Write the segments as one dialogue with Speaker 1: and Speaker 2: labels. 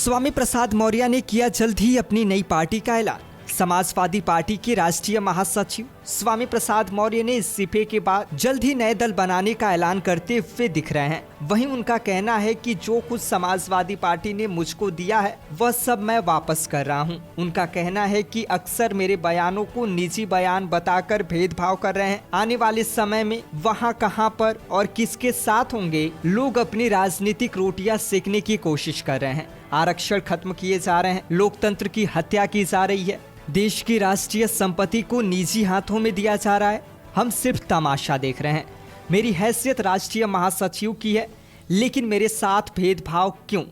Speaker 1: स्वामी प्रसाद मौर्य ने किया जल्द ही अपनी नई पार्टी का ऐलान। समाजवादी पार्टी के राष्ट्रीय महासचिव स्वामी प्रसाद मौर्य ने इस्तीफे के बाद जल्द ही नए दल बनाने का ऐलान करते हुए दिख रहे हैं। वहीं उनका कहना है कि जो कुछ समाजवादी पार्टी ने मुझको दिया है वह सब मैं वापस कर रहा हूं। उनका कहना है कि अक्सर मेरे बयानों को निजी बयान बताकर भेदभाव कर रहे हैं। आने वाले समय में वहां कहां पर और किसके साथ होंगे, लोग अपनी राजनीतिक रोटियां सेकने की कोशिश कर रहे हैं। आरक्षण खत्म किए जा रहे हैं, लोकतंत्र की हत्या की जा रही है, देश की राष्ट्रीय संपत्ति को निजी हाथों में दिया जा रहा है। हम सिर्फ तमाशा देख रहे हैं। मेरी हैसियत राष्ट्रीय महासचिव की है, लेकिन मेरे साथ भेदभाव क्यों?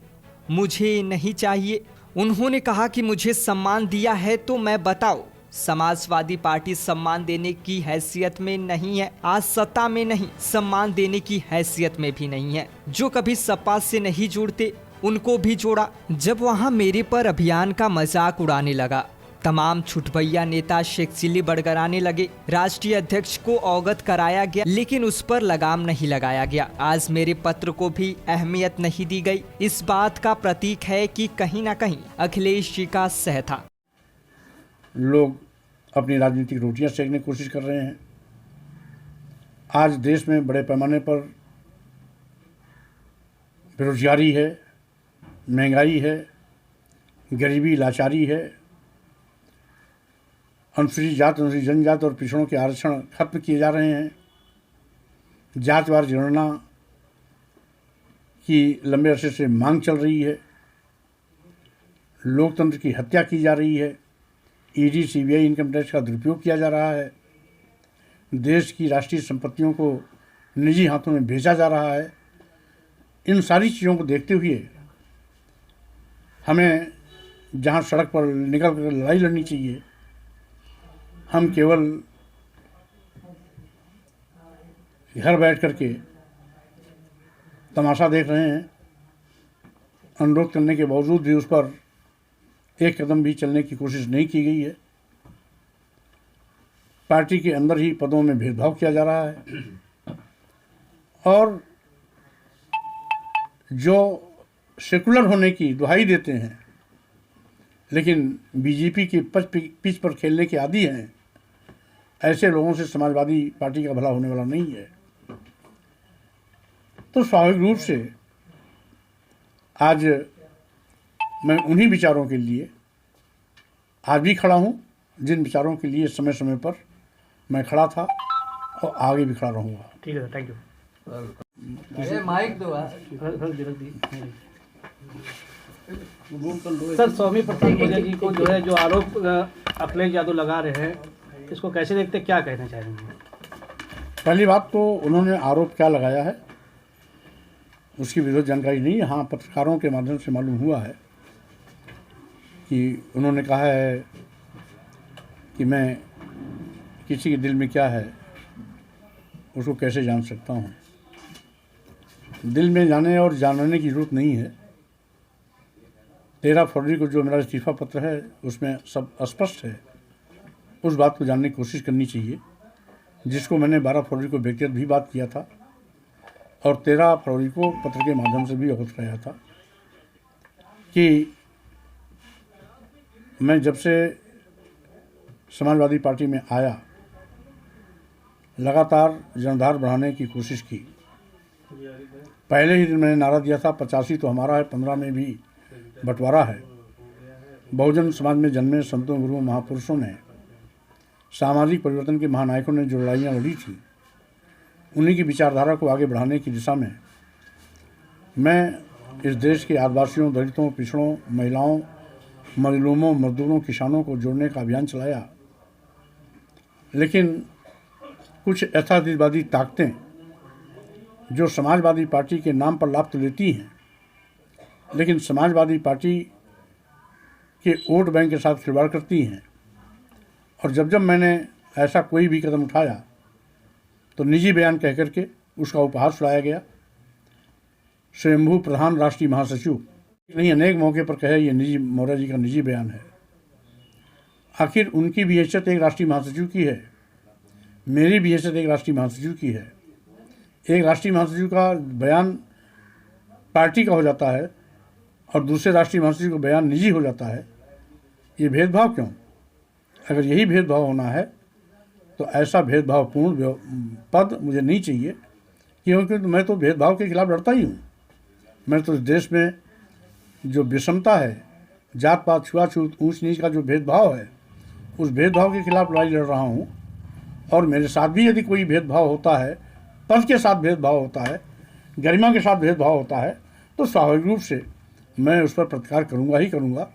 Speaker 1: मुझे नहीं चाहिए। उन्होंने कहा कि मुझे सम्मान दिया है तो मैं बताओ। समाजवादी पार्टी सम्मान देने की हैसियत में नहीं है, आज सत्ता में नहीं, सम्मान देने की हैसियत में भी नहीं है। जो कभी सपा से नहीं जुड़ते उनको भी जोड़ा। जब वहां मेरे पर अभियान का मजाक उड़ाने लगा, तमाम छुटभैया नेता शेख चिल्ली बड़गड़ाने लगे। राष्ट्रीय अध्यक्ष को अवगत कराया गया, लेकिन उस पर लगाम नहीं लगाया गया। आज मेरे पत्र को भी अहमियत नहीं दी गई। इस बात का प्रतीक है कि कहीं ना कहीं अखिलेश जी का सह था।
Speaker 2: लोग अपनी राजनीतिक रोटियां सेकने की कोशिश कर रहे हैं। आज देश में बड़े पैमाने पर बेरोजगारी है, महंगाई है, गरीबी, लाचारी है। अनुसूचित जात, अनुसूचित जनजात और पिछड़ों के आरक्षण खत्म किए जा रहे हैं। जातिवार जनगणना की लंबे अरसे से मांग चल रही है। लोकतंत्र की हत्या की जा रही है। ईडी, सीबीआई, इनकम टैक्स का दुरुपयोग किया जा रहा है। देश की राष्ट्रीय संपत्तियों को निजी हाथों में भेजा जा रहा है। इन सारी चीज़ों को देखते हुए हमें जहां सड़क पर निकल कर लड़ाई लड़नी चाहिए, हम केवल घर बैठ करके तमाशा देख रहे हैं। अनुरोध करने के बावजूद भी उस पर एक कदम भी चलने की कोशिश नहीं की गई है। पार्टी के अंदर ही पदों में भेदभाव किया जा रहा है और जो सेकुलर होने की दुहाई देते हैं लेकिन बीजेपी की पिच पर खेलने के आदी हैं, ऐसे लोगों से समाजवादी पार्टी का भला होने वाला नहीं है। तो स्वाभाविक रूप से आज मैं उन्हीं विचारों के लिए आज भी खड़ा हूं, जिन विचारों के लिए समय समय पर मैं खड़ा था और आगे भी खड़ा रहूंगा।
Speaker 3: ठीक है, थैंक यू।
Speaker 4: माइक दो
Speaker 3: सर, स्वामी प्रसाद मौर्य जी को जो आरोप अखिलेश यादव लगा रहे हैं, इसको कैसे देखते, क्या कहना चाहेंगे?
Speaker 2: पहली बात तो उन्होंने आरोप क्या लगाया है उसकी विरोध जानकारी नहीं है। हाँ, पत्रकारों के माध्यम से मालूम हुआ है कि उन्होंने कहा है कि मैं किसी के दिल में क्या है उसको कैसे जान सकता हूँ। दिल में जाने और जानने की ज़रूरत नहीं है। 13 फरवरी को जो मेरा इस्तीफा पत्र है उसमें सब स्पष्ट है। उस बात को जानने की कोशिश करनी चाहिए, जिसको मैंने 12 फरवरी को व्यक्तिगत भी बात किया था और 13 फरवरी को पत्र के माध्यम से भी अवगत कराया था कि मैं जब से समाजवादी पार्टी में आया लगातार जनधार बढ़ाने की कोशिश की। पहले ही दिन मैंने नारा दिया था 85 तो हमारा है, 15 में भी बंटवारा है। बहुजन समाज में जन्मे संतों, गुरुओं, महापुरुषों ने, सामाजिक परिवर्तन के महानायकों ने जो लड़ाइयाँ लड़ी थी, उन्हीं की विचारधारा को आगे बढ़ाने की दिशा में मैं इस देश के आदिवासियों, दलितों, पिछड़ों, महिलाओं, मजलूमों, मजदूरों, किसानों को जोड़ने का अभियान चलाया। लेकिन कुछ यथार्थवादी ताकतें जो समाजवादी पार्टी के नाम पर लाभ तो लेती हैं, लेकिन समाजवादी पार्टी के वोट बैंक के साथ खिलवाड़ करती हैं। और जब जब मैंने ऐसा कोई भी कदम उठाया तो निजी बयान कह करके उसका उपहार सुनाया गया। स्वयंभू प्रधान राष्ट्रीय महासचिव नहीं, अनेक मौके पर कहे ये निजी मौर्य जी का निजी बयान है। आखिर उनकी भी हैसियत एक राष्ट्रीय महासचिव की है, मेरी भी हैसियत एक राष्ट्रीय महासचिव की है। एक राष्ट्रीय महासचिव का बयान पार्टी का हो जाता है और दूसरे राष्ट्रीय महासचिव का बयान निजी हो जाता है, ये भेदभाव क्यों? अगर यही भेदभाव होना है तो ऐसा भेदभावपूर्ण पद मुझे नहीं चाहिए, क्योंकि मैं तो भेदभाव के खिलाफ लड़ता ही हूँ। मैं तो इस देश में जो विषमता है, जात पात छुआछूत ऊंच नीच का जो भेदभाव है, उस भेदभाव के खिलाफ लड़ाई लड़ रहा हूँ। और मेरे साथ भी यदि कोई भेदभाव होता है, पद के साथ भेदभाव होता है, गरिमा के साथ भेदभाव होता है, तो स्वाभाविक रूप से मैं उस पर प्रतिकार करूँगा ही करूँगा,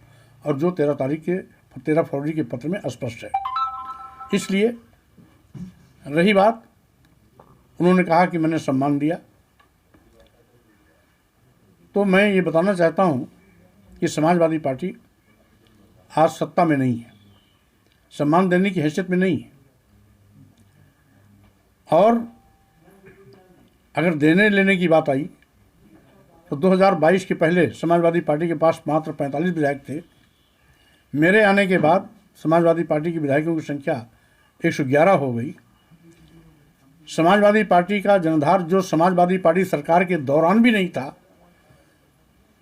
Speaker 2: और जो 13 फरवरी के पत्र में स्पष्ट है। इसलिए रही बात, उन्होंने कहा कि मैंने सम्मान दिया, तो मैं ये बताना चाहता हूँ कि समाजवादी पार्टी आज सत्ता में नहीं है, सम्मान देने की हैसियत में नहीं है। और अगर देने लेने की बात आई तो 2022 के पहले समाजवादी पार्टी के पास मात्र 45 विधायक थे। मेरे आने के बाद समाजवादी पार्टी के विधायकों की संख्या 111 हो गई। समाजवादी पार्टी का जनाधार जो समाजवादी पार्टी सरकार के दौरान भी नहीं था,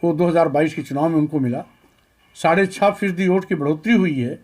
Speaker 2: वो 2022 के चुनाव में उनको मिला। 6.5% वोट की बढ़ोतरी हुई है।